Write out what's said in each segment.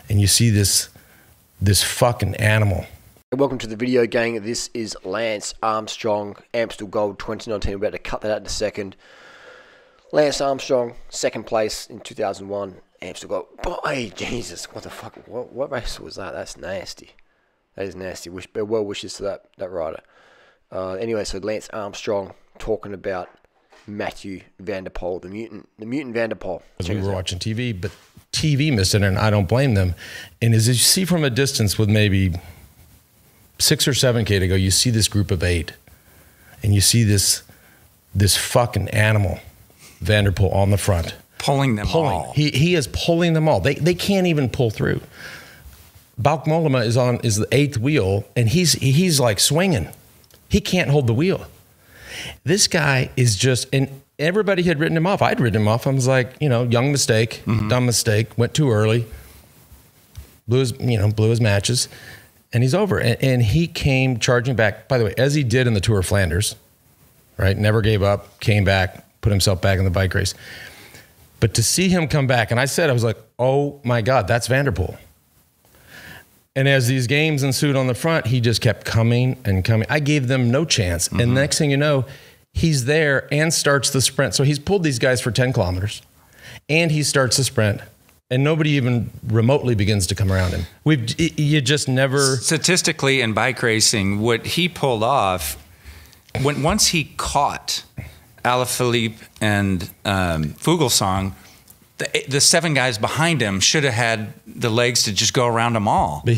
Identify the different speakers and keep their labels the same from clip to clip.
Speaker 1: and you see this fucking animal.
Speaker 2: Welcome to the video, gang. This is Lance Armstrong, Amstel Gold 2019. We're about to cut that out in a second. Lance Armstrong, second place in 2001, Amstel Gold. Boy, Jesus, what the fuck? What race was that? That's nasty. That is nasty. Well wishes to that rider. Anyway, so Lance Armstrong talking about Mathieu van der Poel, the mutant van der Poel.
Speaker 1: We were watching TV, but TV missed it, and I don't blame them. And as you see from a distance with maybe 6 or 7K to go, you see this group of 8, and you see this fucking animal, Van der Poel, on the front.
Speaker 3: Pulling them all.
Speaker 1: He is pulling them all. They can't even pull through. Bauke Mollema is the 8th wheel, and he's like swinging. He can't hold the wheel. This guy is just, and everybody had written him off. I'd written him off. I was like, young mistake, dumb mistake, went too early, blew his matches, and he's over. And he came charging back, by the way, as he did in the Tour of Flanders, right? Never gave up, came back, put himself back in the bike race. But to see him come back, and I was like, oh my God, that's Van der Poel. And as these games ensued on the front, he just kept coming and coming. I gave them no chance. And next thing you know, he's there and starts the sprint. So he's pulled these guys for 10 kilometers and he starts the sprint, and nobody even remotely begins to come around him. You just never.
Speaker 3: Statistically in bike racing, what he pulled off, once he caught Alaphilippe and Fuglsang, the 7 guys behind him should have had the legs to just go around them all.
Speaker 1: But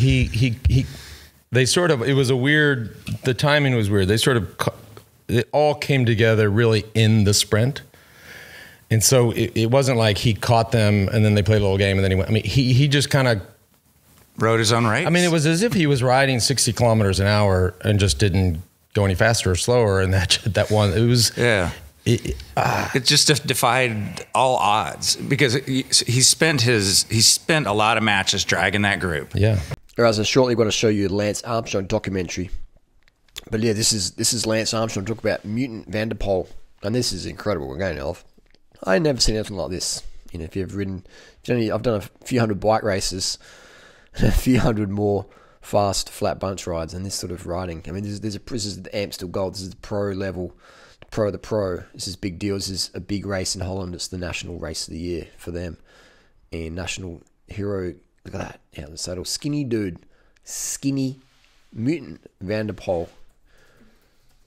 Speaker 1: they sort of, it was a weird, the timing was weird. It all came together really in the sprint. And so it wasn't like he caught them and then they played a little game and then he went. I mean, he just kind of
Speaker 3: rode his own race.
Speaker 1: I mean, it was as if he was riding 60 kilometers an hour and just didn't go any faster or slower. And that one, it was,
Speaker 3: yeah. It just defied all odds because he spent a lot of matches dragging that group.
Speaker 1: Yeah.
Speaker 2: All right, so shortly we're going to show you the Lance Armstrong documentary. But yeah, this is Lance Armstrong talking about mutant Van der Poel, and this is incredible. We're going off. I ain't never seen anything like this. If you've ridden, I've done a few hundred bike races, and a few hundred more fast flat bunch rides, and this sort of riding. I mean, this is the Amstel Gold. This is the pro level. Pro of the pro. This is a big deal. This is a big race in Holland. It's the national race of the year for them. And national hero, look at that. Yeah, the little skinny dude. Skinny mutant Van der Poel.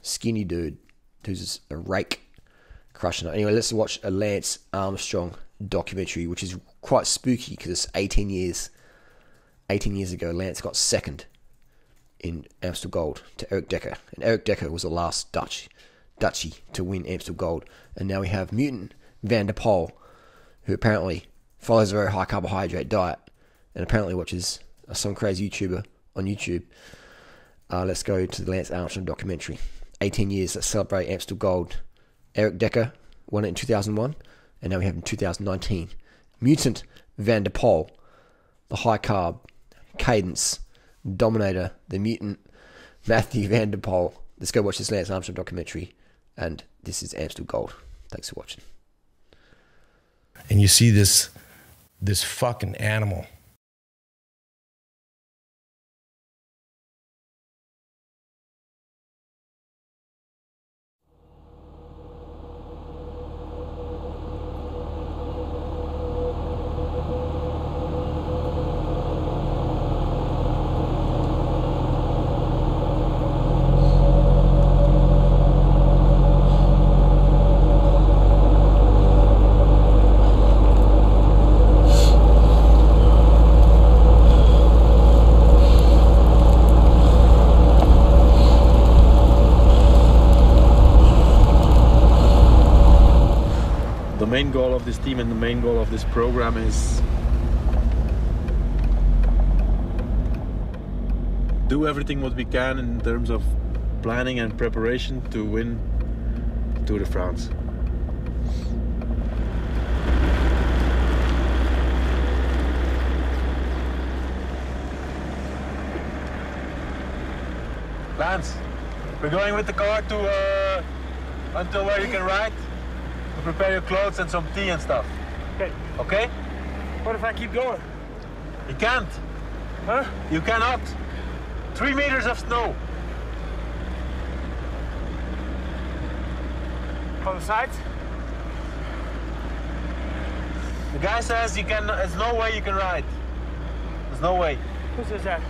Speaker 2: Skinny dude who's a rake crushing it. Anyway, let's watch a Lance Armstrong documentary, which is quite spooky because it's 18 years. 18 years ago, Lance got second in Amstel Gold to Eric Dekker. And Eric Dekker was the last Dutchie to win Amstel Gold. And now we have mutant Van der Poel, who apparently follows a very high carbohydrate diet and apparently watches some crazy YouTuber on YouTube. Let's go to the Lance Armstrong documentary. 18 years, let's celebrate Amstel Gold. Eric Dekker won it in 2001, and now we have in 2019. Mutant Van der Poel, the high carb, cadence, dominator, the mutant Mathieu van der Poel. Let's go watch this Lance Armstrong documentary. And this is Amstel Gold. Thanks for watching.
Speaker 1: And you see this fucking animal.
Speaker 4: The main goal of this team and the main goal of this program is do everything what we can in terms of planning and preparation to win Tour de France. Lance, we're going with the car to until where you can ride to prepare your clothes and some tea and stuff.
Speaker 5: Okay.
Speaker 4: Okay?
Speaker 5: What if I keep going?
Speaker 4: You can't. Huh? You cannot. 3 meters of snow.
Speaker 5: On the sides?
Speaker 4: The guy says you can. There's no way you can ride. There's no way.
Speaker 5: Who says that?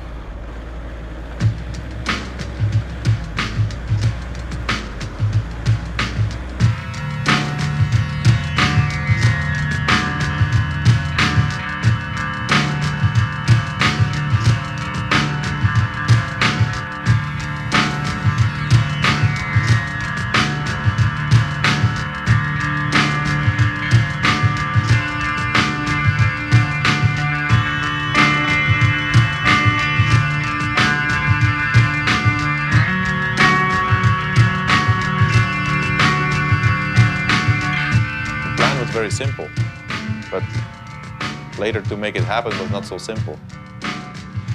Speaker 6: Very simple, but later to make it happen was not so simple.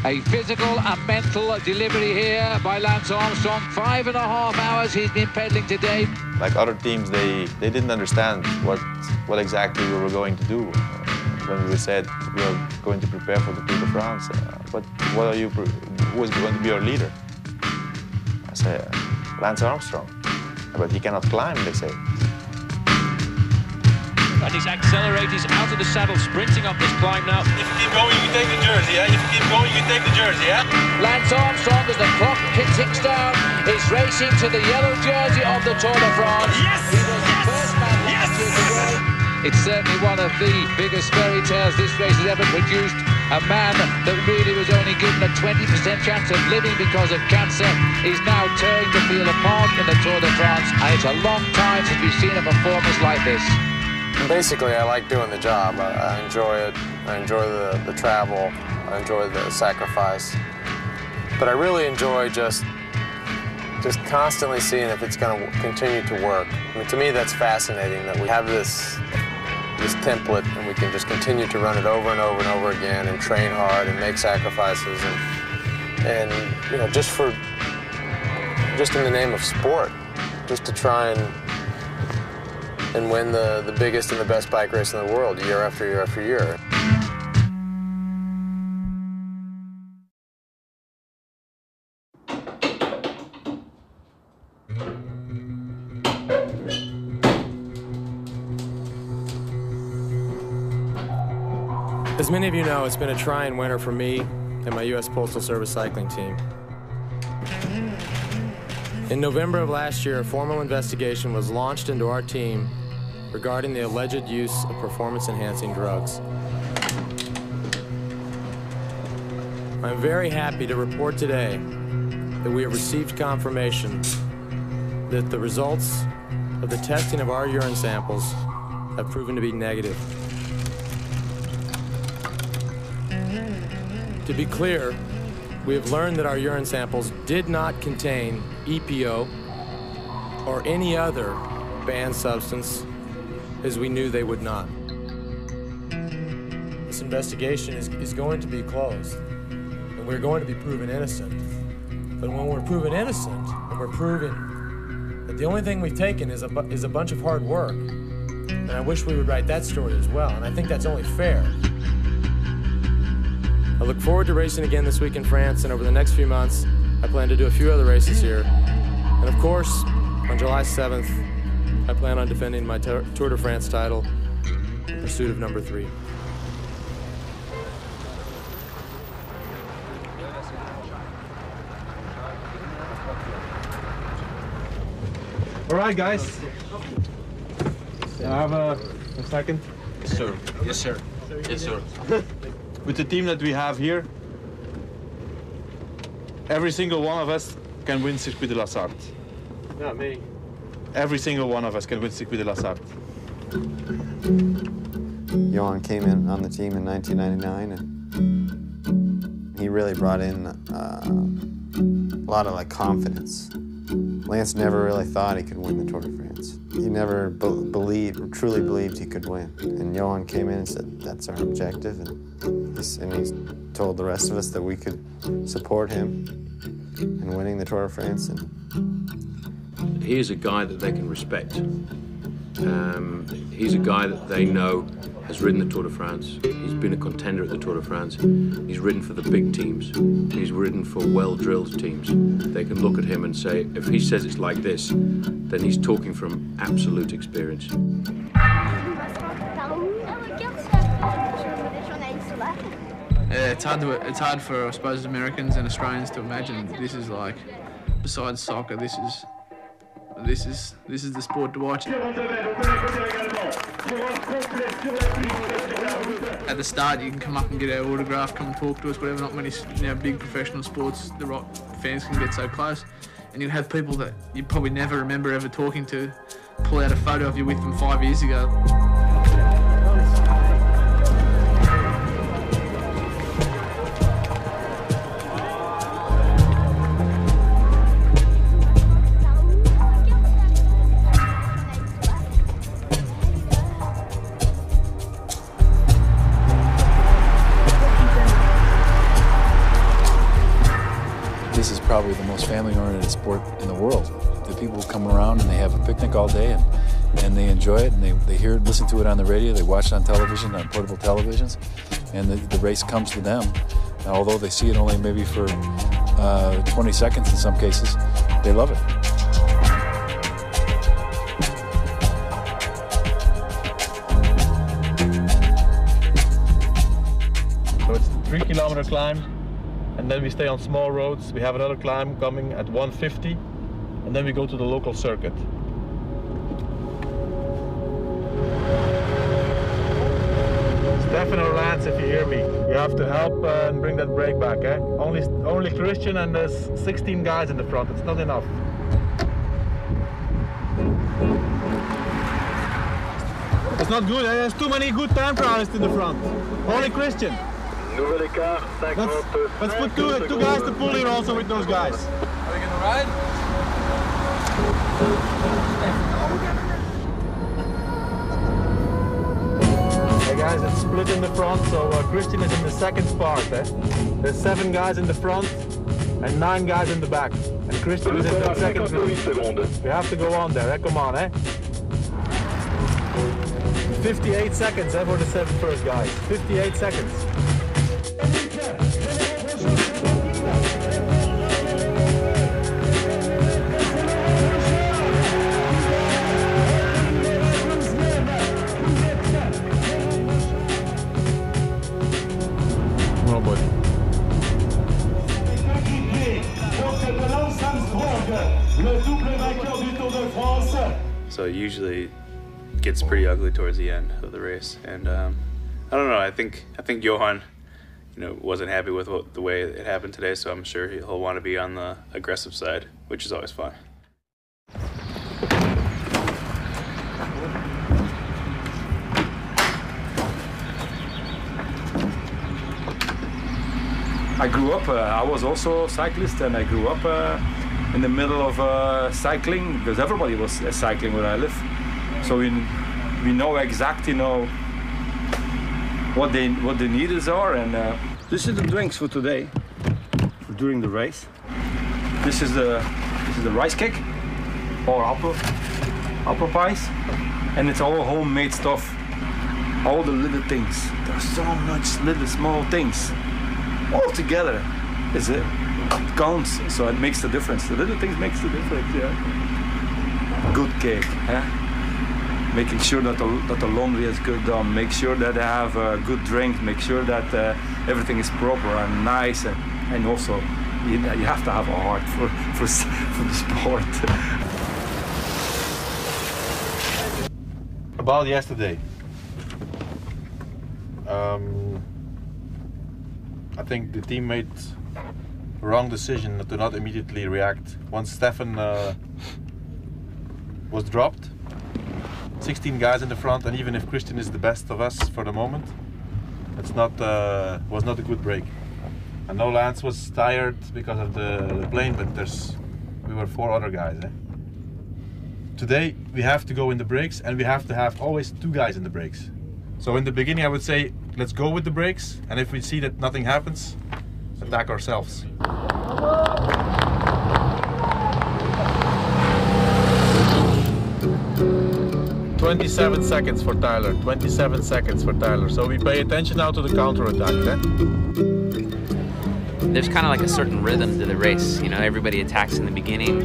Speaker 7: A physical and mental delivery here by Lance Armstrong. 5.5 hours he's been pedaling today.
Speaker 6: Like other teams, they didn't understand what exactly we were going to do when we said we are going to prepare for the Tour de France. What are you? Who is going to be our leader? I say Lance Armstrong, but he cannot climb. They say.
Speaker 8: And he's accelerated, he's out of the saddle, sprinting up this climb now.
Speaker 4: If you keep going, you can take the jersey, yeah? If you keep going, you can take the jersey, yeah?
Speaker 7: Lance Armstrong, as the clock ticks down, is racing to the yellow jersey of the Tour de France.
Speaker 8: Yes!
Speaker 7: He was the first man
Speaker 8: Yes!
Speaker 7: to go. It's certainly one of the biggest fairy tales this race has ever produced. A man that really was only given a 20% chance of living because of cancer is now turning to feel a part in the Tour de France, and it's a long time since we've seen a performance like this.
Speaker 9: Basically, I like doing the job. I enjoy it. I enjoy the travel. I enjoy the sacrifice. But I really enjoy just constantly seeing if it's going to continue to work. I mean, to me, that's fascinating that we have this template and we can just continue to run it over and over and over again and train hard and make sacrifices and you know, just in the name of sport, just to try and win the biggest and the best bike race in the world year after year after year.
Speaker 10: As many of you know, it's been a trying winter for me and my U.S. Postal Service cycling team. In November of last year, a formal investigation was launched into our team regarding the alleged use of performance-enhancing drugs. I'm very happy to report today that we have received confirmation that the results of the testing of our urine samples have proven to be negative. To be clear, we have learned that our urine samples did not contain EPO or any other banned substance, as we knew they would not. This investigation is going to be closed, and we're going to be proven innocent. But when we're proven innocent, and we're proven that the only thing we've taken is a bunch of hard work, and I wish we would write that story as well, and I think that's only fair. I look forward to racing again this week in France, and over the next few months, I plan to do a few other races here. And of course, on July 7th, I plan on defending my Tour de France title in pursuit of number 3.
Speaker 4: All right, guys. I have a second.
Speaker 3: Yes, sir. Yes, sir. Yes, sir.
Speaker 4: With the team that we have here, every single one of us can win Circuit de la Sarthe.
Speaker 5: Not me.
Speaker 4: Every single one of us can win Circuit de la Sarthe.
Speaker 11: Johan came in on the team in 1999, and he really brought in a lot of confidence. Lance never really thought he could win the Tour de France. He never truly believed he could win. And Johan came in and said, that's our objective. And he told the rest of us that we could support him in winning the Tour de France. And
Speaker 12: he is a guy that they can respect. He's a guy that they know has ridden the Tour de France. He's been a contender at the Tour de France. He's ridden for the big teams. He's ridden for well-drilled teams. They can look at him and say, if he says it's like this, then he's talking from absolute experience.
Speaker 13: Yeah, it's hard for, I suppose, Americans and Australians to imagine this is like, besides soccer, this is the sport to watch. At the start, you can come up and get our autograph, come and talk to us, whatever. Not many, big professional sports, the right fans can get so close. And you have people that you probably never remember ever talking to, pull out a photo of you with them 5 years ago.
Speaker 14: This is probably the most family-oriented sport in the world. The people come around and they have a picnic all day and they enjoy it, and they hear it, listen to it on the radio, they watch it on television, on portable televisions, and the race comes to them. Now, although they see it only maybe for 20 seconds in some cases, they love it.
Speaker 4: So it's a 3-kilometer climb, and then we stay on small roads. We have another climb coming at 150, and then we go to the local circuit. Stefan or Lance, if you hear me, you have to help and bring that brake back. Only Christian, and there's 16 guys in the front. It's not enough. It's not good. There's too many good time trialists in the front. Only Christian. Let's put two guys to pull here also with those guys.
Speaker 13: Are we going to ride?
Speaker 4: Hey guys, it's split in the front, so Christian is in the second part. There's 7 guys in the front and 9 guys in the back. And Christian is in the second group. We have to go on there, come on, 58 seconds for the 7 first guys. 58 seconds.
Speaker 15: So it usually gets pretty ugly towards the end of the race, and I don't know. I think Johan, wasn't happy with the way it happened today. So I'm sure he'll want to be on the aggressive side, which is always fun.
Speaker 16: I grew up, I was also a cyclist, and I grew up in the middle of cycling, because everybody was cycling where I live. So we know exactly what the needs are, and this is the drinks for today, during the race. This is the rice cake, or apple pies, and it's all homemade stuff. All the little things. There's so much little small things. All together it counts, so it makes the difference. The little things makes the difference, yeah. Good cake, making sure that the laundry is good done, make sure that they have a good drink, make sure that everything is proper and nice, and also you have to have a heart for the sport.
Speaker 4: About yesterday. I think the team made a wrong decision to not immediately react. Once Stefan was dropped, 16 guys in the front, and even if Christian is the best of us for the moment, it's not was not a good break. I know Lance was tired because of the plane, but we were 4 other guys. Today we have to go in the brakes, and we have to have always 2 guys in the brakes. So in the beginning I would say, let's go with the brakes, and if we see that nothing happens, attack ourselves. 27 seconds for Tyler. 27 seconds for Tyler. So we pay attention now to the counter-attack,
Speaker 17: There's kind of like a certain rhythm to the race. You know, everybody attacks in the beginning,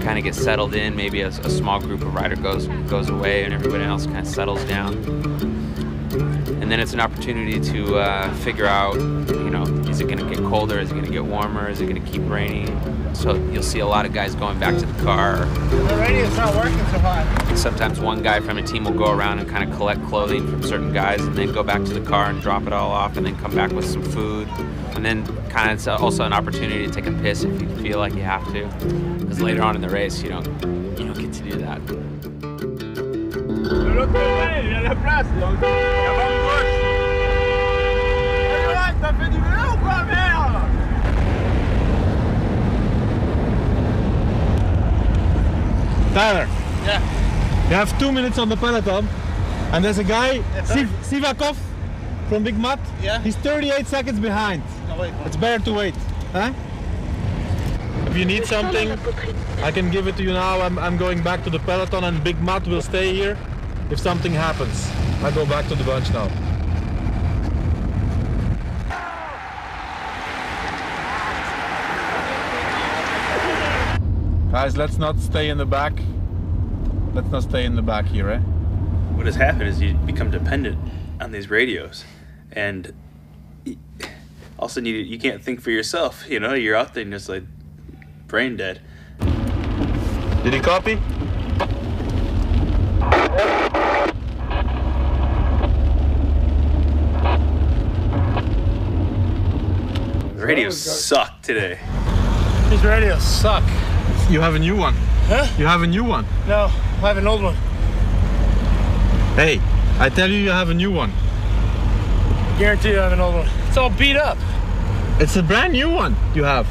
Speaker 17: kind of gets settled in. Maybe a small group of rider goes away and everybody else kind of settles down. And then it's an opportunity to figure out, you know, is it going to get colder? Is it going to get warmer? Is it going to keep raining? So you'll see a lot of guys going back to the car.
Speaker 5: The radio's not working so hot.
Speaker 17: Sometimes one guy from a team will go around and kind of collect clothing from certain guys and then go back to the car and drop it all off and then come back with some food. And then kind of it's also an opportunity to take a piss if you feel like you have to. Because later on in the race, you don't get to do that.
Speaker 4: Tyler.
Speaker 5: Yeah.
Speaker 4: You have 2 minutes on the peloton, and there's a guy, Sivakov from Big Mat.
Speaker 5: Yeah.
Speaker 4: He's 38 seconds behind.
Speaker 5: No, wait.
Speaker 4: It's better to wait. Huh? If you need something, I can give it to you now. I'm going back to the peloton, and Big Mat will stay here. If something happens, I go back to the bunch now. Guys, let's not stay in the back. Let's not stay in the back here, eh?
Speaker 15: What has happened is you become dependent on these radios, and all of a sudden you can't think for yourself. You know, you're out there and just like brain dead.
Speaker 4: Did he copy?
Speaker 15: The radios suck today.
Speaker 5: These radios suck.
Speaker 4: You have a new one.
Speaker 5: Huh?
Speaker 4: You have a new one.
Speaker 5: No, I have an old one.
Speaker 4: Hey, I tell you, you have a new one.
Speaker 5: Guarantee you I have an old one. It's all beat up.
Speaker 4: It's a brand new one you have.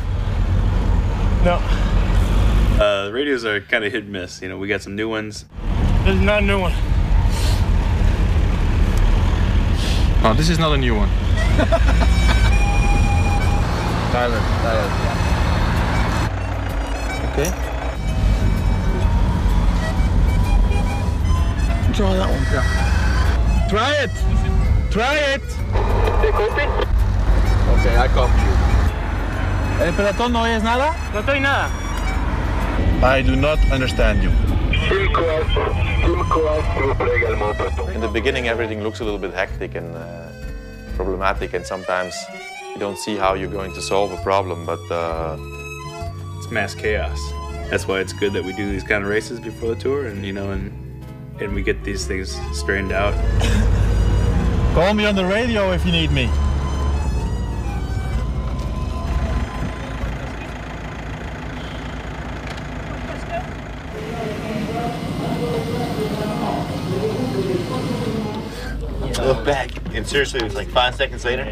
Speaker 5: No.
Speaker 15: The radios are kind of hit and miss. You know, we got some new ones.
Speaker 5: This is not a new one.
Speaker 4: Oh, this is not a new one. Tyler. Okay.
Speaker 5: Try that one.
Speaker 4: Yeah. Try it. Try it.
Speaker 5: ¿Te copy?
Speaker 4: Okay, I copy you. ¿El pelotón no oyes nada?
Speaker 5: No estoy nada.
Speaker 4: I do not understand you.
Speaker 6: In the beginning, everything looks a little bit hectic and problematic, and sometimes you don't see how you're going to solve a problem, but
Speaker 15: it's mass chaos. That's why it's good that we do these kind of races before the tour, and you know, and we get these things straightened out.
Speaker 4: Call me on the radio if you need me.
Speaker 18: I look back, and seriously, it was like 5 seconds later.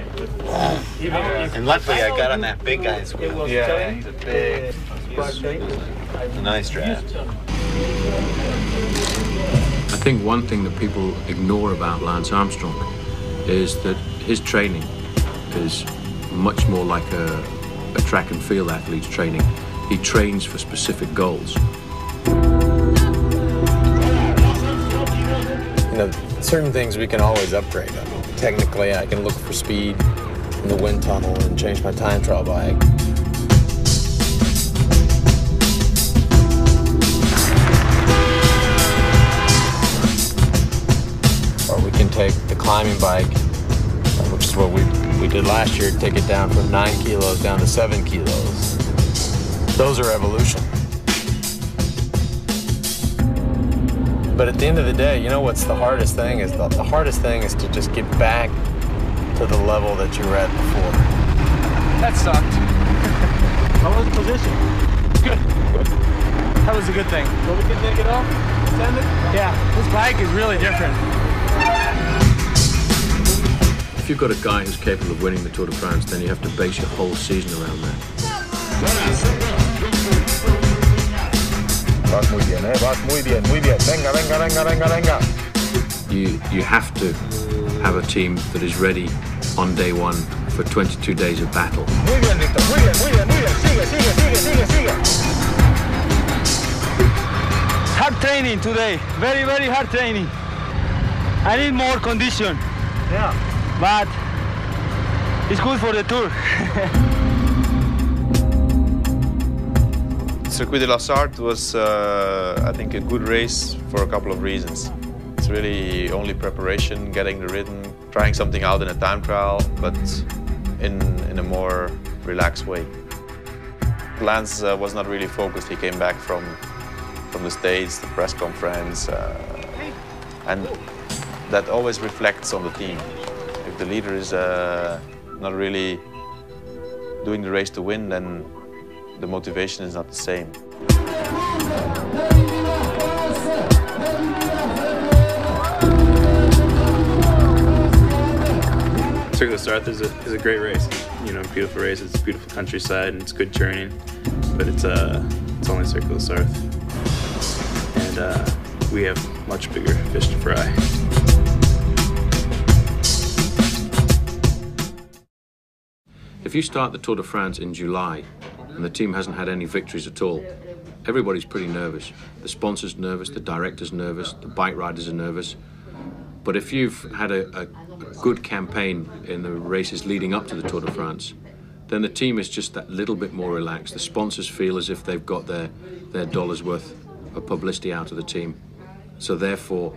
Speaker 18: And luckily, I got on that big guy's wheel.
Speaker 4: Yeah, he's a big.
Speaker 18: It's a nice draft.
Speaker 12: I think one thing that people ignore about Lance Armstrong is that his training is much more like a track and field athlete's training. He trains for specific goals.
Speaker 9: You know, certain things we can always upgrade. I mean, technically, I can look for speed in the wind tunnel and change my time trial bike. Or we can take the climbing bike, which is what we did last year, take it down from 9 kilos down to 7 kilos. Those are evolution. But at the end of the day, you know what's the hardest thing is the hardest thing is to just get back to the level that you were at before.
Speaker 5: That sucked.
Speaker 4: How was the position?
Speaker 5: Good. That was a good thing.
Speaker 4: So we can take it off? Send it?
Speaker 5: Yeah, this bike is really different.
Speaker 12: If you've got a guy who's capable of winning the Tour de France, then you have to base your whole season around that.
Speaker 4: Vas muy bien, vas muy bien, muy bien. Venga, venga, venga, venga, venga.
Speaker 12: You have to have a team that is ready on day one for 22 days of battle.
Speaker 4: Muy bien, Víctor, muy bien, muy bien, muy bien. Sigue, sigue, sigue, sigue, sigue.
Speaker 16: hard training today. Very, very hard training. I need more condition. Yeah. But it's good for the tour.
Speaker 6: Circuit de la Sarthe was, I think, a good race for a couple of reasons. It's really only preparation, getting the rhythm, trying something out in a time trial, but in a more relaxed way. Lance was not really focused. He came back from the States, the press conference, and that always reflects on the team. If the leader is not really doing the race to win, then the motivation is not the same.
Speaker 15: Circuit de la Sarthe is a great race. You know, beautiful race. It's beautiful countryside and it's good journeying. But it's only Circuit de la Sarthe, and we have much bigger fish to fry.
Speaker 12: If you start the Tour de France in July and the team hasn't had any victories at all, everybody's pretty nervous. The sponsor's nervous, the director's nervous, the bike riders are nervous. But if you've had a good campaign in the races leading up to the Tour de France, then the team is just that little bit more relaxed. The sponsors feel as if they've got their dollar's worth of publicity out of the team. So therefore,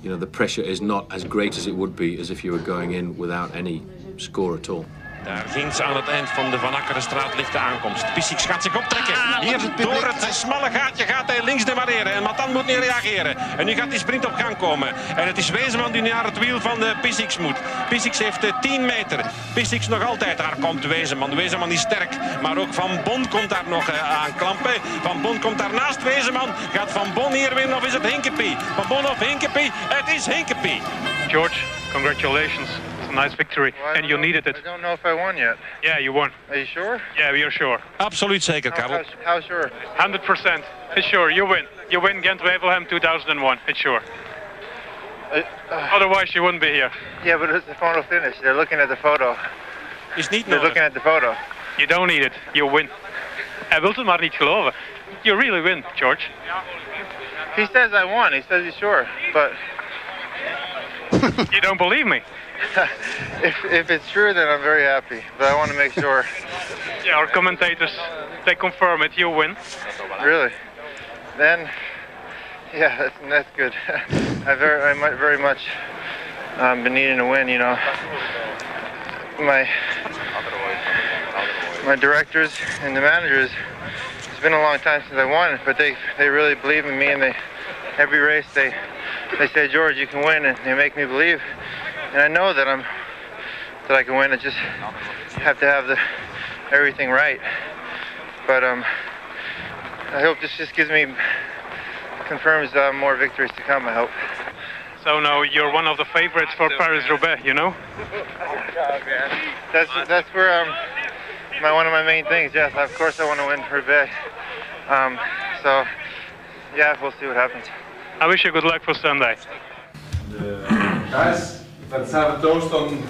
Speaker 12: you know, the pressure is not as great as it would be as if you were going in without any score at all.
Speaker 19: Daar ginds aan het eind van de Van Akkerenstraat ligt de aankomst. Pissiks gaat zich optrekken. Hier door het smalle gaatje gaat hij links demareren. En Matan moet niet reageren. En nu gaat die sprint op gang komen. En het is Wezenman die naar het wiel van de Pissiks moet. Pissiks heeft 10 meter. Pissiks nog altijd. Daar komt Wezenman. Wezenman is sterk. Maar ook Van Bon komt daar nog aan klampen. Van Bon komt daar naast Wezenman. Gaat Van Bon hier winnen of is het Hinkepie? Van Bon of Hinkepie? Het is Hinkepie.
Speaker 20: George, congratulations. Nice victory, and you needed it.
Speaker 21: I don't know if I won yet.
Speaker 20: Yeah, you won.
Speaker 21: Are you sure?
Speaker 20: Yeah, we are sure.
Speaker 19: Absoluut zeker, Karel.
Speaker 21: How sure?
Speaker 20: 100%. It's sure, you win. You win Ghent-Wevelgem 2001, it's sure. Otherwise you wouldn't be here.
Speaker 21: Yeah, but it's the photo finish. They're looking at the photo.
Speaker 19: Is niet
Speaker 21: They're looking at the photo.
Speaker 20: You don't need it, you win. Hij wil het maar niet geloven. You really win, George.
Speaker 21: He says I won. He says he's sure, but...
Speaker 20: You don't believe me?
Speaker 21: if it's true, then I'm very happy. But I want to make sure.
Speaker 20: Yeah, our commentators, they confirm it. You win.
Speaker 21: Really? Then, yeah, that's good. I very much been needing to win. You know, my directors and the managers. It's been a long time since I won, but they really believe in me, and every race they say, George, you can win, and they make me believe. And I know that I can win. I just have to have everything right. But I hope this just confirms more victories to come. I hope.
Speaker 20: So now you're one of the favorites for Paris-Roubaix, you know?
Speaker 21: That's where one of my main things. Yes, of course I want to win Roubaix. So yeah, we'll see what happens.
Speaker 20: I wish you good luck for Sunday.
Speaker 4: Guys, let's have a toast on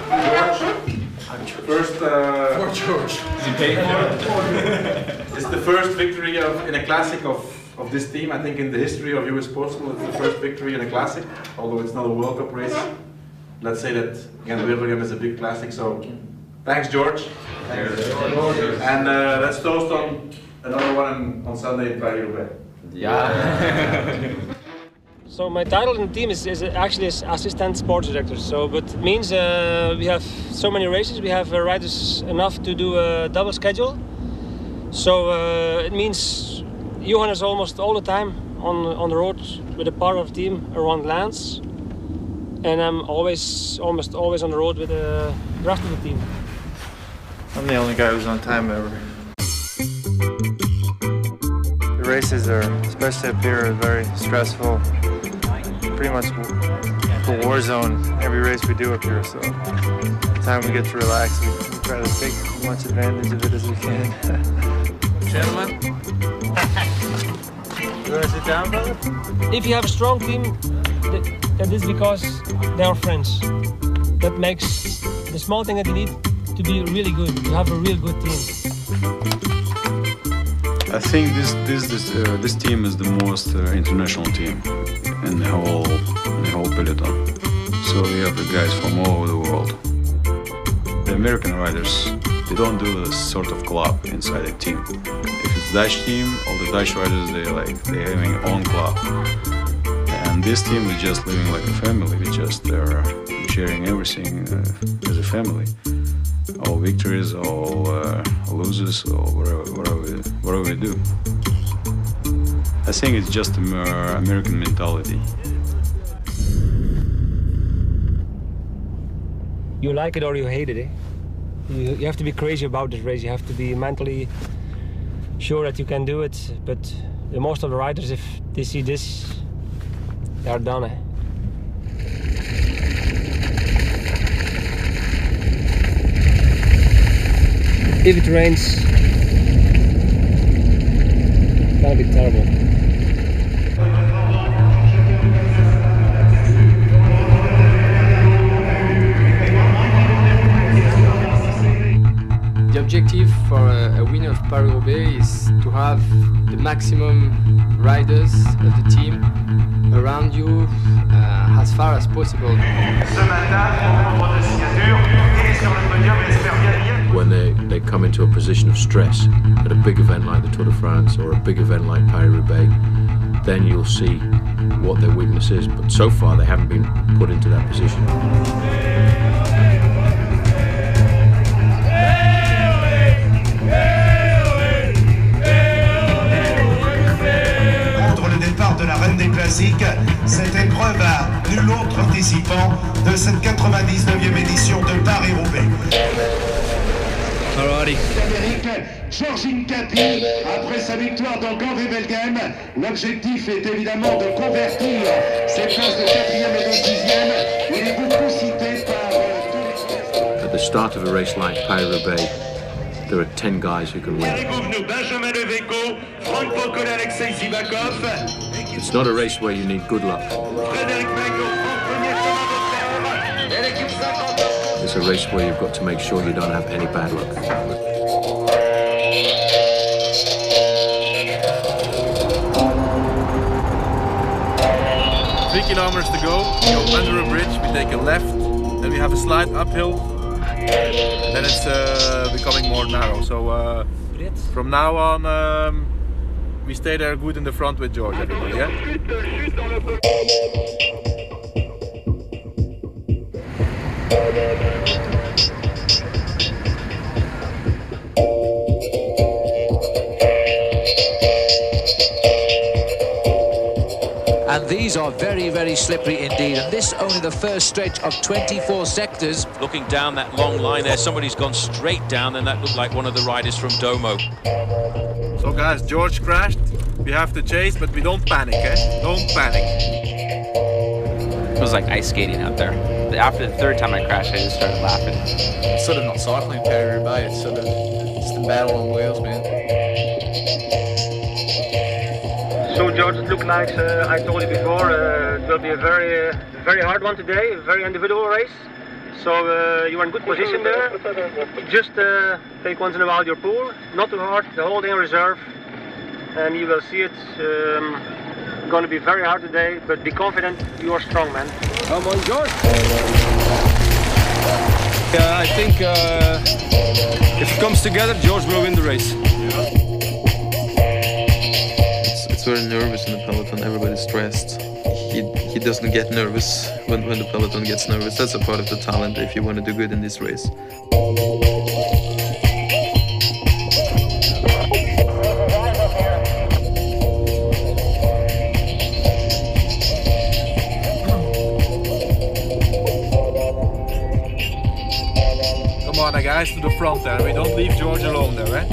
Speaker 4: George. First,
Speaker 10: for George.
Speaker 4: Is he paying for it? It's the first victory in a classic of this team. I think in the history of US Postal, it's the first victory in a classic, although it's not a World Cup race. Let's say that Ghent-Wevelgem is a big classic. So, thanks, George. And let's toast on another one on Sunday in Paris-Roubaix.
Speaker 5: Yeah. So my title in the team is actually assistant sports director. So, but it means we have so many races. We have riders enough to do a double schedule. So it means Johan is almost all the time on the road with a part of the team around Lance, and I'm almost always on the road with the rest of the team.
Speaker 21: I'm the only guy who's on time ever. The races are, especially up here, are very stressful. Pretty much a war zone every race we do up here, so the time we get to relax, we try to take as much advantage of it as we can.
Speaker 5: Gentlemen,
Speaker 21: you want to sit down, brother?
Speaker 5: If you have a strong team, that is because they are friends. That makes the small thing that you need to be really good, to have a real good team.
Speaker 14: I think this team is the most international team in the whole peloton. So we have the guys from all over the world. The American riders, they don't do this sort of club inside a team. If it's Dutch team, all the Dutch riders they're having their own club. And this team is just living like a family. We just are sharing everything as a family. All victories, all losses, or whatever we do. I think it's just American mentality.
Speaker 5: You like it or you hate it, eh? You have to be crazy about this race. You have to be mentally sure that you can do it. But most of the riders, if they see this, they are done, eh? If it rains, it's gonna be terrible.
Speaker 2: The objective for a winner of Paris-Roubaix is to have the maximum riders of the team around you as far as possible.
Speaker 12: When they come into a position of stress at a big event like the Tour de France or a big event like Paris-Roubaix, then you'll see what their weakness is. But so far they haven't been put into that position.
Speaker 22: De la Reine des Classiques, cette épreuve a nul autre participant de cette 99e édition de Paris-Roubaix.
Speaker 23: Alrighty.
Speaker 22: Georges Hincapie, après sa victoire dans Gand-Wevelgem, l'objectif est évidemment de convertir ses places de 4e et de 6e. Il est beaucoup cité par...
Speaker 12: At the start of a race like Paris-Roubaix, there are 10 guys who can win. It's not a race where you need good luck. It's a race where you've got to make sure you don't have any bad luck.
Speaker 4: 3 kilometers to go. We go under a bridge. We take a left. Then we have a slight uphill. And then it's becoming more narrow. So from now on, we stay there good in the front with George, everybody, yeah?
Speaker 7: And these are very, very slippery indeed. And this only the first stretch of 24 sectors.
Speaker 8: Looking down that long line there, somebody's gone straight down, and that looked like one of the riders from Domo.
Speaker 4: So guys, George crashed. We have to chase, but we don't panic, eh? Don't panic.
Speaker 17: It was like ice skating out there. After the third time I crashed, I just started laughing.
Speaker 13: It's sort of not cycling Paris-Roubaix, it's sort of just a battle on wheels, man.
Speaker 5: So George, it looked like I told you before, it will be a very hard one today, a very individual race. So you are in good position there. Just take once in a while your pull, not too hard, the whole day in reserve, and you will see it. Going to be very hard today, but be confident, you are strong, man.
Speaker 16: Come on, George. Yeah, I think if it comes together, George will win the race.
Speaker 6: It's very nervous in the peloton. Everybody's stressed. He doesn't get nervous when the peloton gets nervous. That's a part of the talent if you want to do good in this race.
Speaker 4: Come on, guys, to the front there. We don't leave George alone there, eh?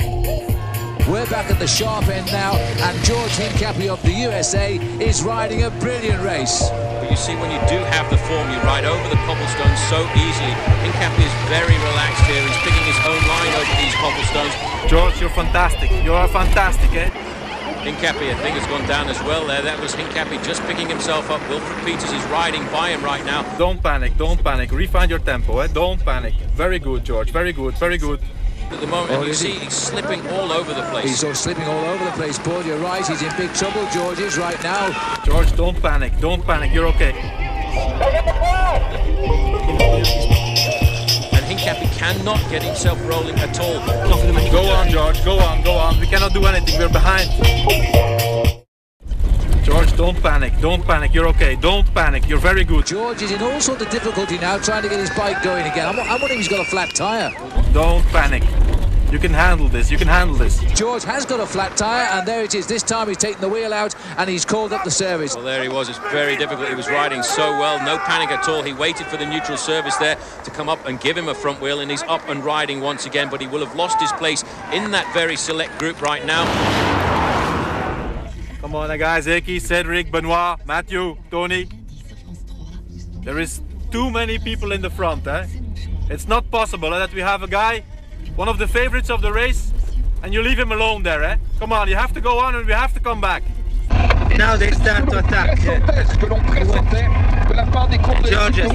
Speaker 7: We're back at the sharp end now, and George Hincapie of the USA is riding a brilliant race.
Speaker 8: But you see, when you do have the form, you ride over the cobblestones so easily. Hincapie is very relaxed here. He's picking his own line over these cobblestones.
Speaker 4: George, you're fantastic. You are fantastic, eh?
Speaker 8: Hincapie, I think, has gone down as well there. That was Hincapie just picking himself up. Wilfred Peters is riding by him right now.
Speaker 4: Don't panic, don't panic. Refine your tempo, eh? Don't panic. Very good, George. Very good, very good.
Speaker 8: At the moment, and you see he's slipping all over the place.
Speaker 1: He's slipping all over the place, Paul. You're right. He's in big trouble. George is right now.
Speaker 4: George, don't panic. Don't panic. You're okay.
Speaker 8: And Hincapie cannot get himself rolling at all.
Speaker 4: Go on, George. Go on. Go on. We cannot do anything. We're behind. George, don't panic. Don't panic. You're okay. Don't panic. You're very good.
Speaker 1: George is in all sorts of difficulty now, trying to get his bike going again. I'm wondering if he's got a flat tyre.
Speaker 4: Don't panic. You can handle this. You can handle this.
Speaker 1: George has got a flat tyre, and there it is. This time he's taken the wheel out, and he's called up the service.
Speaker 8: Well, there he was. It's very difficult. He was riding so well. No panic at all. He waited for the neutral service there to come up and give him a front wheel, and he's up and riding once again, but he will have lost his place in that very select group right now.
Speaker 4: Come on, guys. Eki, Cedric, Benoit, Mathieu, Tony. There is too many people in the front. It's not possible that we have a guy, one of the favorites of the race, and you leave him alone there. Come on, you have to go on and we have to come back.
Speaker 3: Now they start to attack. George is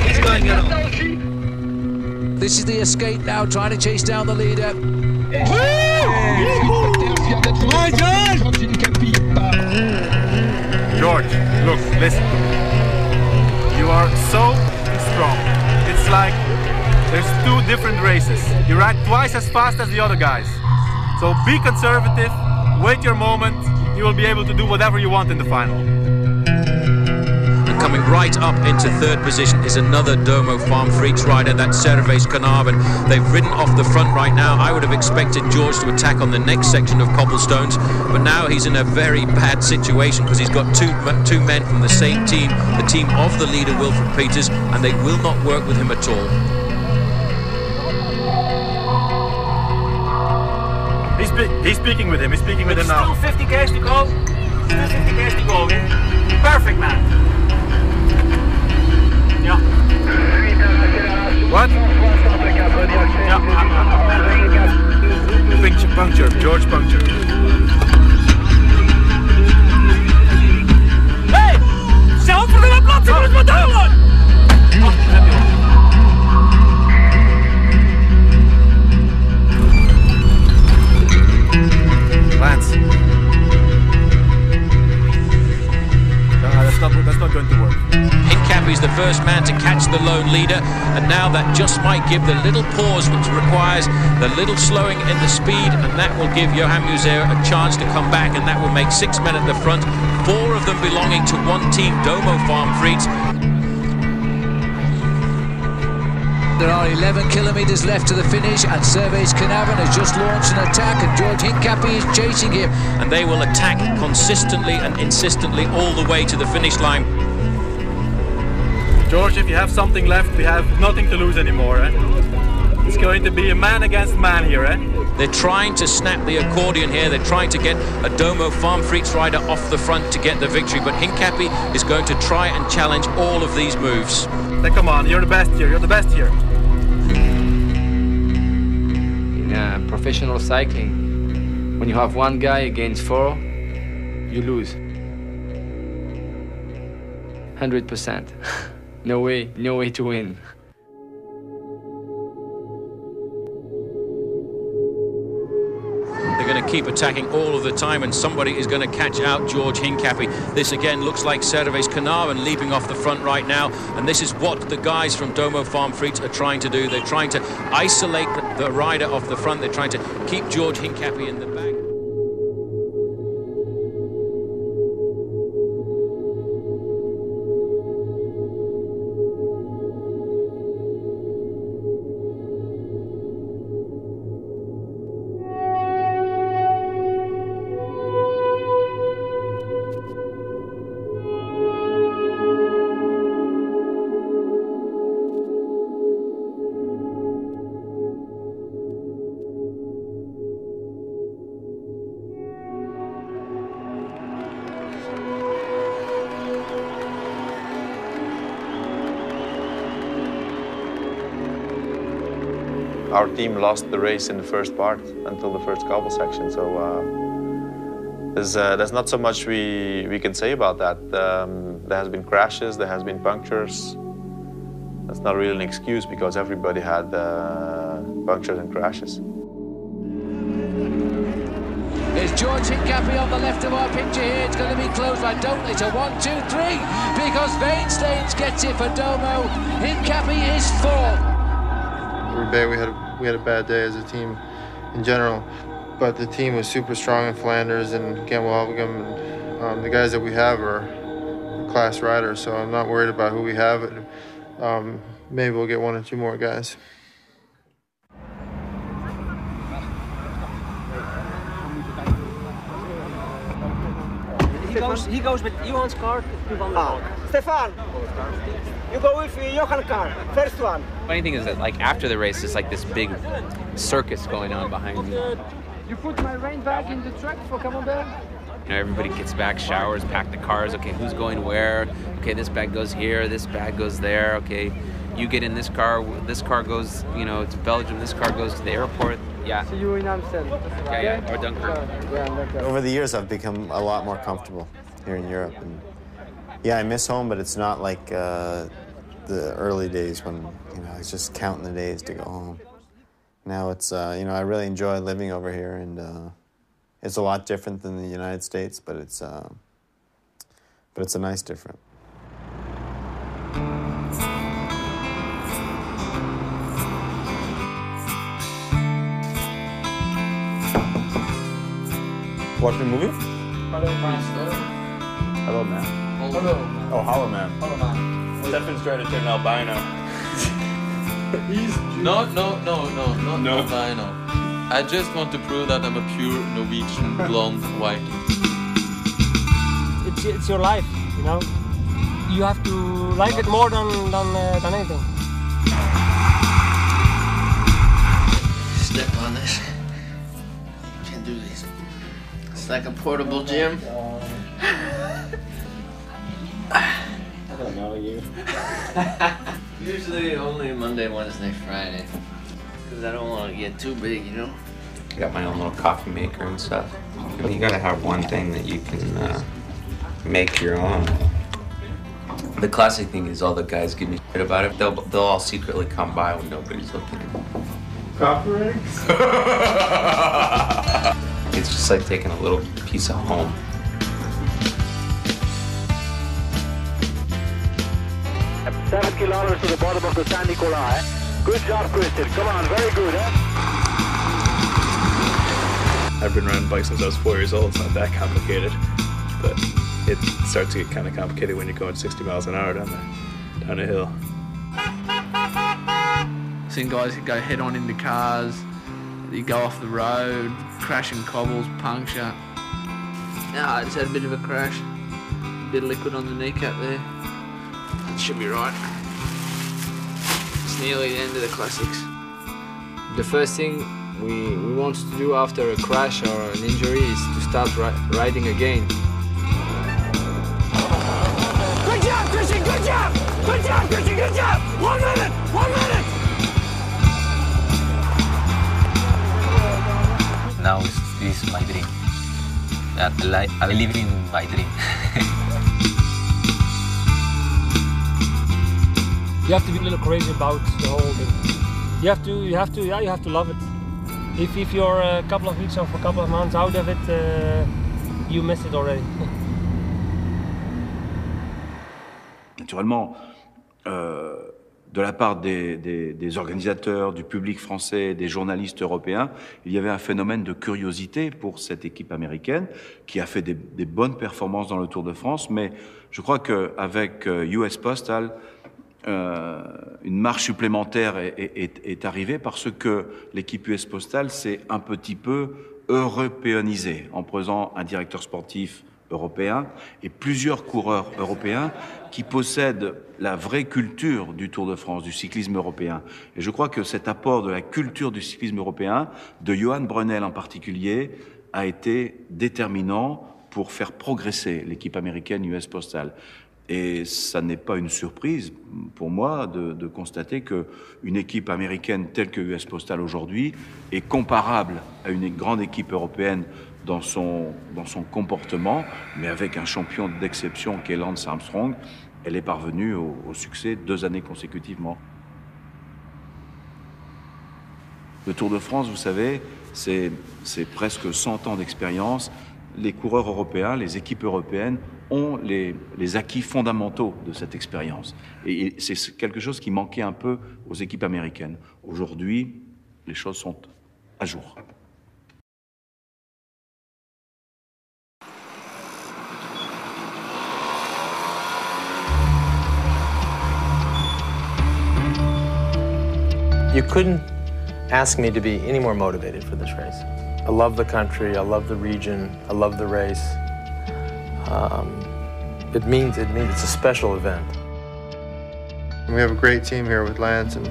Speaker 3: he's going along.
Speaker 1: This is the escape now, trying to chase down the leader.
Speaker 4: George, look, listen. You are so strong. It's like there's two different races. You ride twice as fast as the other guys. So be conservative, wait your moment. You will be able to do whatever you want in the final.
Speaker 8: And coming right up into third position is another Domo Farm Freaks rider, that's Servais Carnarvon. They've ridden off the front right now. I would have expected George to attack on the next section of cobblestones, but now he's in a very bad situation because he's got two men from the same team, the team of the leader Wilfred Peters, and they will not work with him at all.
Speaker 4: He's speaking with him. He's speaking with him now.
Speaker 23: Still 50 k's to go. Still 50 k's to go. Perfect, man. Yeah.
Speaker 4: What? Yeah. Puncture. George puncture.
Speaker 23: Hey! Zelf voor de plaats voor het model!
Speaker 4: Lance. That's not going to work.
Speaker 8: Hincapie's the first man to catch the lone leader, and now that just might give the little pause which requires the little slowing in the speed, and that will give Johan Museeuw a chance to come back, and that will make 6 men at the front, 4 of them belonging to one team, Domo Farm Freaks.
Speaker 1: There are 11 kilometres left to the finish, and Servais Carnarvon has just launched an attack, and George Hincapie is chasing him.
Speaker 8: And they will attack consistently and insistently all the way to the finish line.
Speaker 4: George, if you have something left, we have nothing to lose anymore. It's going to be a man against man here.
Speaker 8: They're trying to snap the accordion here. They're trying to get a Domo Farm Freaks rider off the front to get the victory, but Hincapie is going to try and challenge all of these moves.
Speaker 4: Then come on, you're the best here. You're the best here.
Speaker 2: In professional cycling, when you have one guy against 4, you lose. 100%. No way to win.
Speaker 8: They're going to keep attacking all of the time, and somebody is going to catch out George Hincapie. This again looks like Servais Carnarvon leaping off the front right now, and this is what the guys from Domo Farm Freaks are trying to do. They're trying to isolate the rider off the front. They're trying to keep George Hincapie in the back.
Speaker 6: Our team lost the race in the first part until the first cobble section, so there's not so much we can say about that. There has been crashes, there has been punctures, That's not really an excuse because everybody had punctures and crashes.
Speaker 1: It's George Hincapie on the left of our picture here. It's going to be close. I don't. It's a 1, 2, 3 because Vainstains gets it for Domo. Hincapie is fourth.
Speaker 21: Roubaix, we had a bad day as a team in general, but the team was super strong in Flanders and Gamble-Alvegem, and the guys that we have are class riders, so I'm not worried about who we have. Maybe we'll get 1 or 2 more guys.
Speaker 23: He goes with Johan's car to Van der Poel. Stefan, you go with Johan's car, first one.
Speaker 17: Funny thing is that like after the race, it's like this big circus going on behind me.
Speaker 2: You put my rain bag in the truck for Camembert?
Speaker 17: You know, everybody gets back, showers, pack the cars. Okay, who's going where? Okay, this bag goes here, this bag goes there. Okay, you get in this car goes, you know, to Belgium, this car goes to the airport. Yeah.
Speaker 2: See you in Amsterdam.
Speaker 17: Yeah, or Dunkirk.
Speaker 9: Over the years, I've become a lot more comfortable here in Europe. And yeah, I miss home, but it's not like the early days when, you know, I was just counting the days to go home. Now it's, you know, I really enjoy living over here, and it's a lot different than the United States, but it's a nice different.
Speaker 6: Watch the movie?
Speaker 2: Hello, man.
Speaker 6: Hello, man.
Speaker 2: Hello.
Speaker 6: Oh, hello, man.
Speaker 2: Hello, man.
Speaker 6: Stefan's trying to turn albino.
Speaker 11: No, not albino. I just want to prove that I'm a pure Norwegian blonde Viking.
Speaker 5: It's your life, you know. You have to like it more than anything.
Speaker 18: Step on this. Can't do this. It's like a portable gym.
Speaker 11: I don't know you.
Speaker 18: Usually only Monday, Wednesday, Friday. Because I don't want to get too big, you know?
Speaker 17: I got my own little coffee maker and stuff. I mean, you gotta have one thing that you can make your own. The classic thing is all the guys give me shit about it. They'll all secretly come by when nobody's looking.
Speaker 2: Coffee rigs?
Speaker 17: It's just like taking a little piece of home.
Speaker 23: At 7 kilometers to the bottom of the Saint Nicolas. Good job, Christian. Come on, very good.
Speaker 15: I've been riding bikes since I was 4 years old. It's not that complicated, but it starts to get kind of complicated when you're going 60 miles an hour down a hill.
Speaker 13: Seen guys who go head on into cars, you go off the road, crashing cobbles, puncture.
Speaker 18: Yeah, I just had a bit of a crash. A bit of liquid on the kneecap there. It should be right. It's nearly the end of the classics.
Speaker 2: The first thing we want to do after a crash or an injury is to start riding again.
Speaker 23: Good job, Christian, good job! Good job, Christian, good job! 1 minute, 1 minute!
Speaker 17: Now this is my dream. I live in my dream.
Speaker 5: You have to be a little crazy about the whole thing. You have to love it. If you're a couple of weeks or a couple of months out of it, you miss it already.
Speaker 24: Naturellement, de la part des organisateurs, du public français, des journalistes européens, il y avait un phénomène de curiosité pour cette équipe américaine qui a fait des bonnes performances dans le Tour de France, mais je crois qu'avec US Postal, une marche supplémentaire est arrivée parce que l'équipe US Postal s'est un petit peu européanisée en prenant un directeur sportif européen et plusieurs coureurs européens qui possèdent la vraie culture du Tour de France, du cyclisme européen. Et je crois que cet apport de la culture du cyclisme européen, de Johan Brunel en particulier, a été déterminant pour faire progresser l'équipe américaine US Postal. Et ça n'est pas une surprise pour moi de constater qu'une équipe américaine telle que US Postal aujourd'hui est comparable à une grande équipe européenne dans son comportement, mais avec un champion d'exception qui est Lance Armstrong, elle est parvenue au succès 2 années consécutivement. Le Tour de France, vous savez, c'est presque 100 ans d'expérience. Les coureurs européens, les équipes européennes ont les acquis fondamentaux de cette expérience. Et c'est quelque chose qui manquait un peu aux équipes américaines. Aujourd'hui, les choses sont à jour.
Speaker 10: You couldn't ask me to be any more motivated for this race. I love the country, I love the region, I love the race. It means it's a special event.
Speaker 21: We have a great team here with Lance and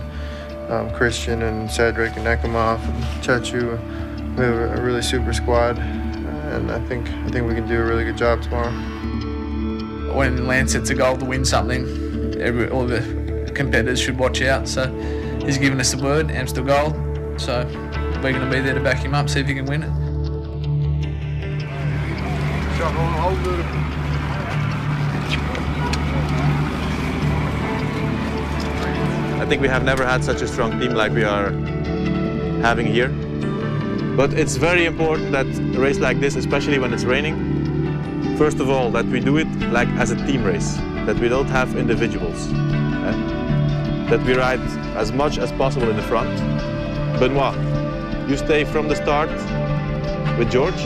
Speaker 21: Christian and Cedric and Nekimov and Chechu. We have a really super squad, and I think we can do a really good job tomorrow.
Speaker 13: When Lance sets a goal to win something, all the competitors should watch out. So he's given us the word, Amstel Gold. So we're going to be there to back him up, see if he can win it.
Speaker 6: I think we have never had such a strong team like we are having here. But it's very important that a race like this, especially when it's raining, first of all, that we do it like as a team race, that we don't have individuals, that we ride as much as possible in the front. Benoit, you stay from the start with George,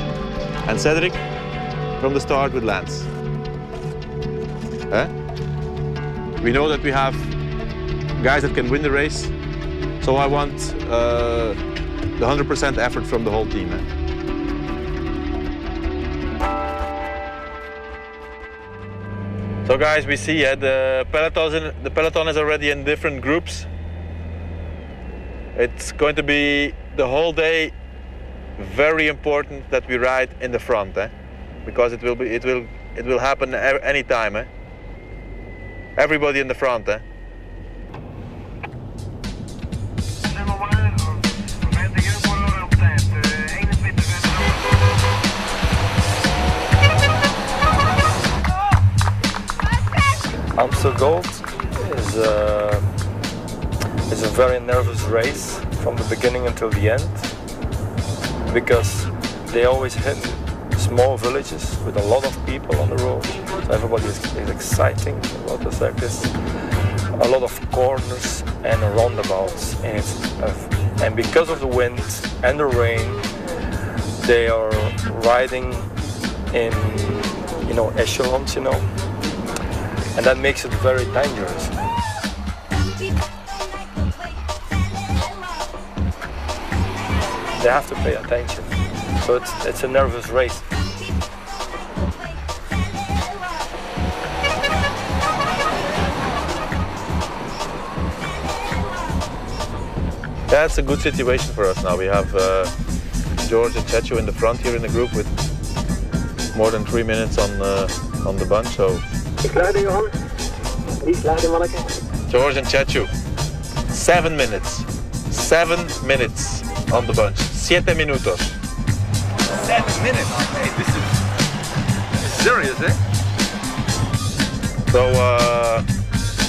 Speaker 6: and Cedric from the start with Lance. We know that we have guys that can win the race, so I want the 100% effort from the whole team. So guys, we see the peloton is already in different groups. It's going to be the whole day very important that we ride in the front, because it will happen any time. Everybody in the front.
Speaker 14: Amstel Gold is a very nervous race from the beginning until the end, because they always hit small villages with a lot of people on the road. So everybody is exciting about the circus. A lot of corners and roundabouts, and because of the wind and the rain, they are riding in echelons, and that makes it very dangerous. They have to pay attention, so it's a nervous race.
Speaker 6: That's a good situation for us now. We have George and Chechu in the front here in the group with more than 3 minutes on the bunch. So George and Chechu, 7 minutes. 7 minutes on the bunch. 7 minutos.
Speaker 3: 7 minutes? Hey, this is serious, eh?
Speaker 6: So,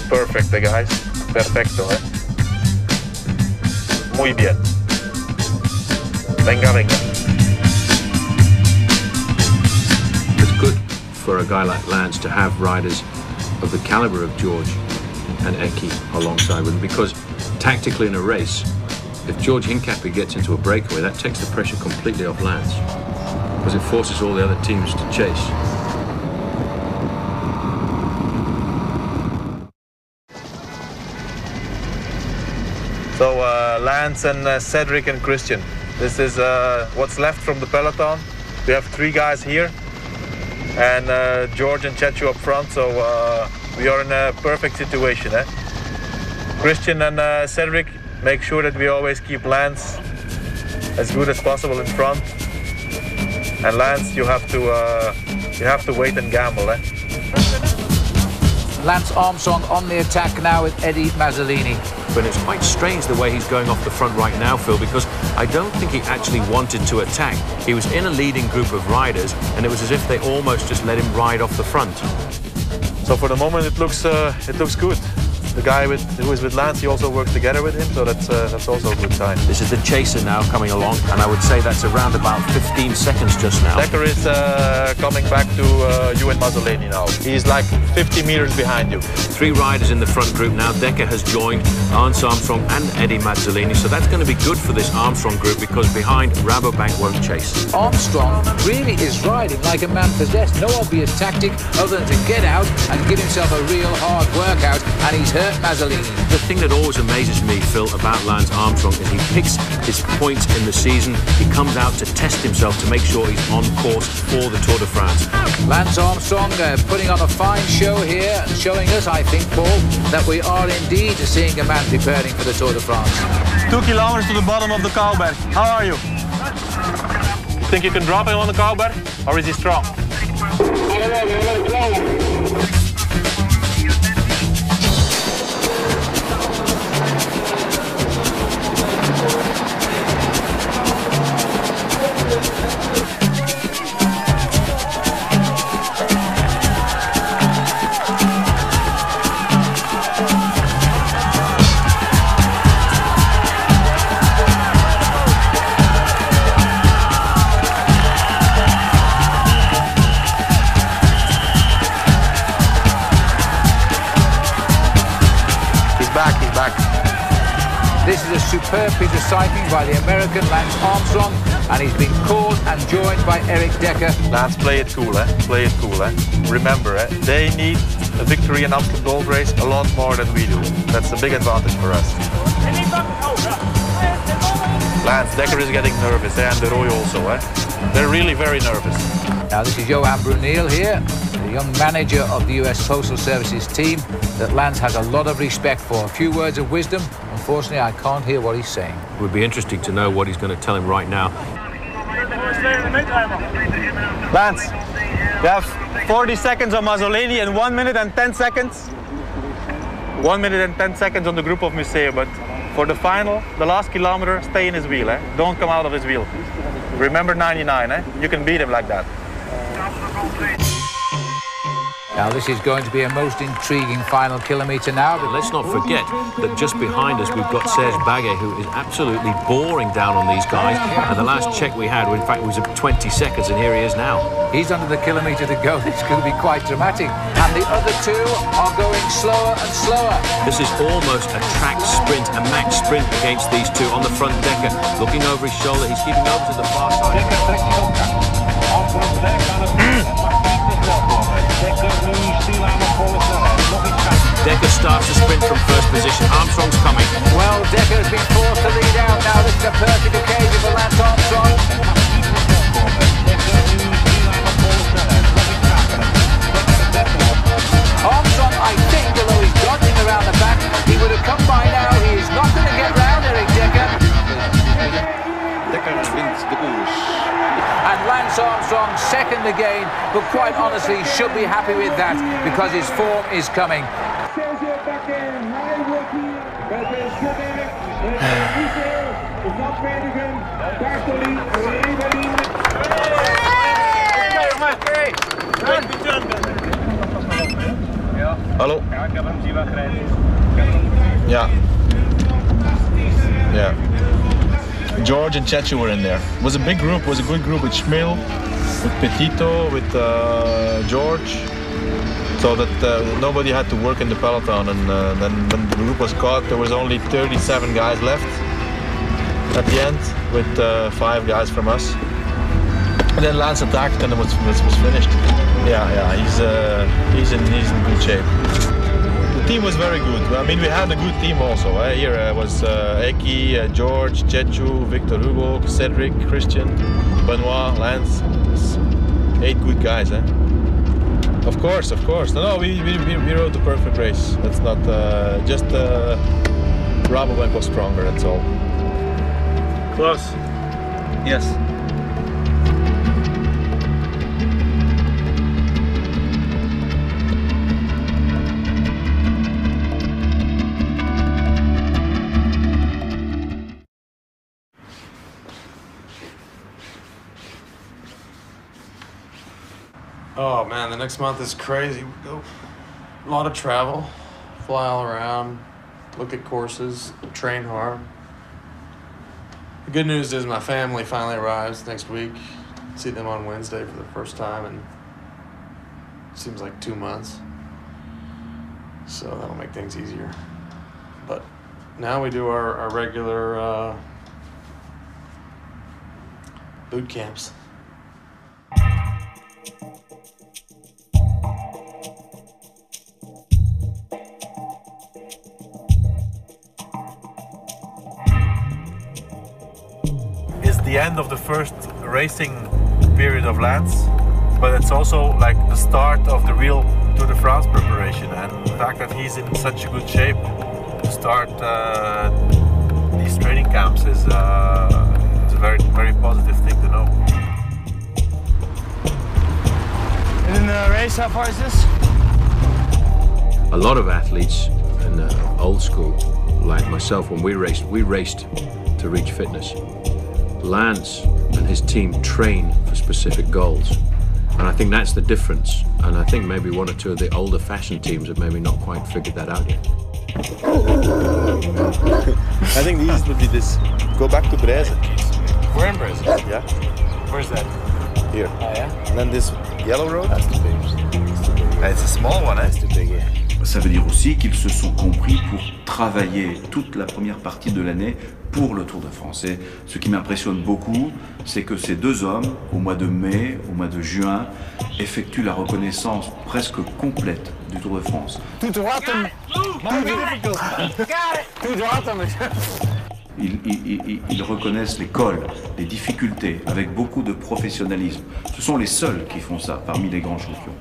Speaker 6: perfect, guys. Perfecto, Muy bien. Venga, venga.
Speaker 12: It's good for a guy like Lance to have riders of the caliber of George and Eki alongside with him, because tactically in a race, if George Hincapie gets into a breakaway, that takes the pressure completely off Lance, because it forces all the other teams to chase.
Speaker 6: So Lance and Cedric and Christian, this is what's left from the peloton. We have 3 guys here, and George and Chechu up front, so we are in a perfect situation. Christian and Cedric, make sure that we always keep Lance as good as possible in front. And Lance, you have to wait and gamble.
Speaker 7: Lance Armstrong on the attack now with Eddie Mazzolini.
Speaker 8: But it's quite strange the way he's going off the front right now, Phil, because I don't think he actually wanted to attack. He was in a leading group of riders, and it was as if they almost just let him ride off the front.
Speaker 4: So for the moment, it looks good. The guy who is with Lance, he also worked together with him, so that's also a good sign.
Speaker 8: This is the chaser now coming along, and I would say that's around about 15 seconds just now.
Speaker 4: Dekker is coming back to you and Mazzoleni now. He's like 50 meters behind you.
Speaker 8: 3 riders in the front group now. Dekker has joined Armstrong and Eddie Mazzoleni, so that's going to be good for this Armstrong group because behind Rabobank won't chase.
Speaker 1: Armstrong really is riding like a man possessed. No obvious tactic other than to get out and give himself a real hard workout, and he's hurt Mazzoleni.
Speaker 8: The thing that always amazes me, Phil, about Lance Armstrong is he picks his points in the season. He comes out to test himself to make sure he's on course for the Tour de France.
Speaker 1: Lance Armstrong putting on a fine show here and showing us, I think, Paul, that we are indeed seeing a man preparing for the Tour de France.
Speaker 4: 2 kilometers to the bottom of the Kouwberg. How are you? You think you can drop him on the Kouwberg? Or is he strong?
Speaker 1: This is a superb piece of cycling by the American Lance Armstrong, and he's been called and joined by Eric Dekker.
Speaker 4: Lance, play it cool, eh? Play it cool, eh? Remember, they need a victory in Amstel Gold Race a lot more than we do. That's a big advantage for us. Lance, Dekker is getting nervous, and De Rooij also, eh? They're really very nervous.
Speaker 1: Now this is Johan Bruneel here, the young manager of the US Postal Service's team that Lance has a lot of respect for. A few words of wisdom. Unfortunately, I can't hear what he's saying.
Speaker 8: It would be interesting to know what he's going to tell him right now.
Speaker 4: Lance, you have 40 seconds on Mazzoleni and 1 minute and 10 seconds. 1 minute and 10 seconds on the group of Mathieu, but for the final, the last kilometer, stay in his wheel, eh? Don't come out of his wheel. Remember 99, eh? You can beat him like that.
Speaker 1: Now this is going to be a most intriguing final kilometre now.
Speaker 8: But let's not forget that just behind us we've got Serge Baguet, who is absolutely boring down on these guys. And the last check we had, in fact, was at 20 seconds, and here he is now.
Speaker 1: He's under the kilometre to go. It's going to be quite dramatic. And the other two are going slower and slower.
Speaker 8: This is almost a track sprint, a match sprint against these two. On the front, Dekker looking over his shoulder. He's keeping over to the far side. Dekker starts the sprint from first position. Armstrong's coming.
Speaker 1: Well, Dekker has been forced to lead out now. This is a perfect occasion for Lance Armstrong. Armstrong, I think, although he's dodging around the back, he would have come by now. He is not going to get round Eric Dekker.
Speaker 3: Dekker wint de koers.
Speaker 1: And Lance Armstrong second again, but quite honestly should be happy with that because his form is coming.
Speaker 4: Hallo? Ja, ik heb hem zien wegrijden. Ja. Yeah. George and Chechu were in there. It was a big group, it was a good group with Schmil, with Petito, with George. So that nobody had to work in the peloton, and then when the group was caught, there was only 37 guys left at the end, with 5 guys from us. And then Lance attacked, and it was finished. Yeah, he's in good shape. The team was very good. I mean, we had a good team also. Here was Eki, George, Chechu, Victor Hugo, Cedric, Christian, Benoit, Lance. 8 good guys, eh? Of course. No, we rode the perfect race. That's not just Rabobank was stronger. That's all. Close. Yes.
Speaker 16: Oh man, the next month is crazy. We go A lot of travel, fly all around, look at courses, train hard. The good news is my family finally arrives next week. See them on Wednesday for the first time in seems like 2 months. So that'll make things easier. But now we do our regular boot camps.
Speaker 4: It's the end of the first racing period of Lance, but it's also like the start of the real Tour de France preparation, and the fact that he's in such a good shape to start these training camps is a very, very positive thing to know.
Speaker 23: And in the race, how far is this?
Speaker 12: A lot of athletes in old school, like myself, when we raced to reach fitness. Lance and his team train for specific goals. And I think that's the difference. And I think maybe one or two of the older fashioned teams have maybe not quite figured that out yet.
Speaker 4: I think the easiest would be this. Go back to Breze.
Speaker 16: We're in Breze?
Speaker 4: Yeah.
Speaker 16: Where's that?
Speaker 4: Here.
Speaker 16: Oh, yeah?
Speaker 4: And then this yellow road.
Speaker 16: That's the biggest.
Speaker 4: It's a small one, eh?
Speaker 16: That's the big, yeah.
Speaker 24: Ça veut dire aussi qu'ils se sont compris pour travailler toute la première partie de l'année pour le Tour de France. Et ce qui m'impressionne beaucoup, c'est que ces deux hommes, au mois de mai, au mois de juin, effectuent la reconnaissance presque complète du Tour de France.
Speaker 23: Tout droit,
Speaker 24: Ils reconnaissent les cols, les difficultés, avec beaucoup de professionnalisme. Ce sont les seuls qui font ça parmi les grands champions.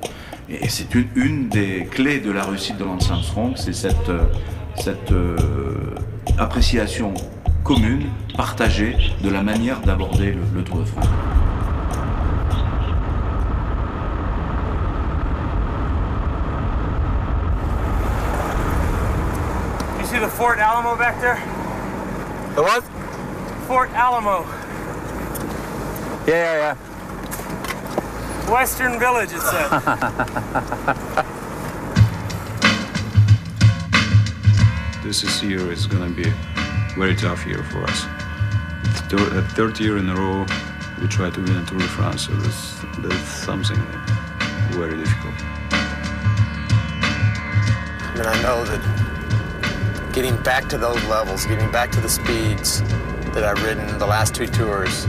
Speaker 24: Et c'est une des clés de la réussite de Lance Armstrong, c'est cette appréciation commune, partagée de la manière d'aborder le Tour de France.
Speaker 23: You see the Fort Alamo back there?
Speaker 16: The what?
Speaker 23: Fort Alamo.
Speaker 16: Yeah.
Speaker 23: Western Village, it said.
Speaker 19: This year is going to be a very tough year for us. The third year in a row, we try to win a Tour de France, so that's something very difficult.
Speaker 10: And I know that getting back to those levels, getting back to the speeds that I've ridden the last two tours,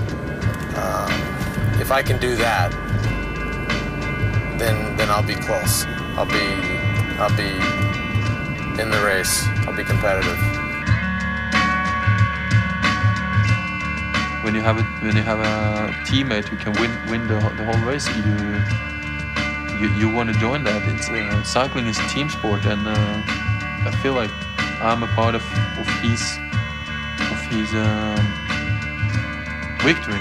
Speaker 10: if I can do that, then I'll be close. I'll be in the race. I'll be competitive.
Speaker 11: When you have a teammate who can win the whole race, you want to join that. It's cycling is a team sport, and I feel like I'm a part of his victory.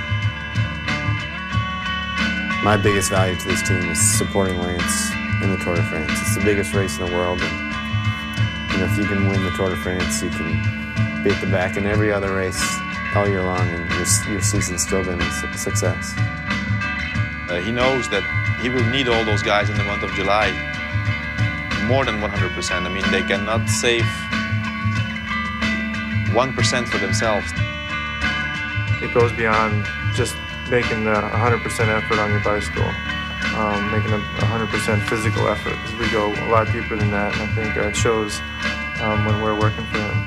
Speaker 9: My biggest value to this team is supporting Lance in the Tour de France. It's the biggest race in the world, and if you can win the Tour de France, you can beat the back in every other race all year long, and your season's still been a success.
Speaker 6: He knows that he will need all those guys in the month of July, more than 100%. I mean, they cannot save 1% for themselves.
Speaker 14: It goes beyond just making the 100% effort on your bicycle, making a 100% physical effort, because we go a lot deeper than that, and I think it shows when we're working for him.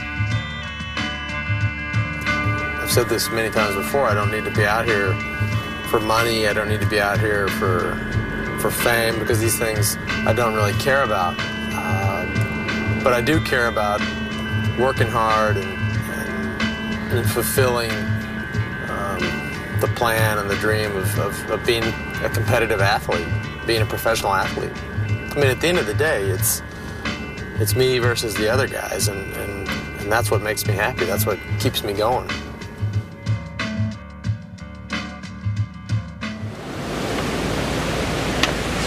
Speaker 10: I've said this many times before, I don't need to be out here for money, I don't need to be out here for fame, because these things I don't really care about. But I do care about working hard and fulfilling the plan and the dream of being a competitive athlete, being a professional athlete. I mean, at the end of the day, it's me versus the other guys, and that's what makes me happy. That's what keeps me going.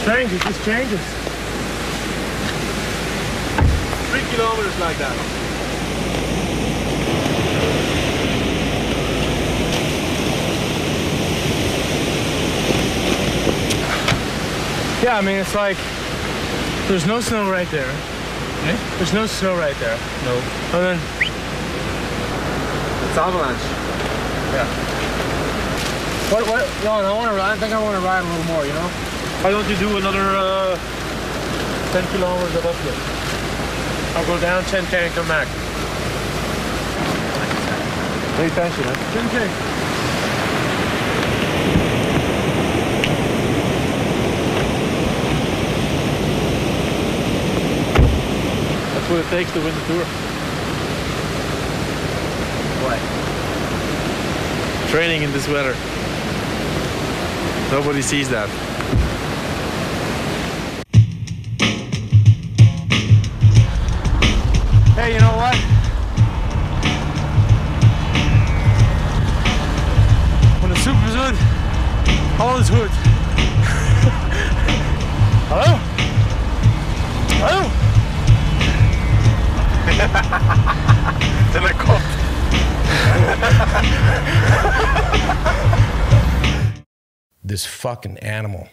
Speaker 23: Changes, just changes.
Speaker 4: 3 kilometers like that.
Speaker 23: Yeah, I mean, it's like
Speaker 5: There's no snow right there.
Speaker 15: Eh?
Speaker 5: There's no snow right there.
Speaker 15: No.
Speaker 5: And then
Speaker 15: it's avalanche.
Speaker 5: Yeah. What? No, I think I want to ride a little more, you know?
Speaker 15: Why don't you do another
Speaker 5: 10 kilometers of uphill. I'll go down 10K and come back.
Speaker 4: Pay attention, man.
Speaker 5: 10K.
Speaker 4: That's what it takes to win the Tour.
Speaker 5: What?
Speaker 4: Training in this weather. Nobody sees that.
Speaker 5: Hey, you know what? When the soup is good, all is good. Hello? Hello?
Speaker 4: Den är kort.
Speaker 18: This fucking animal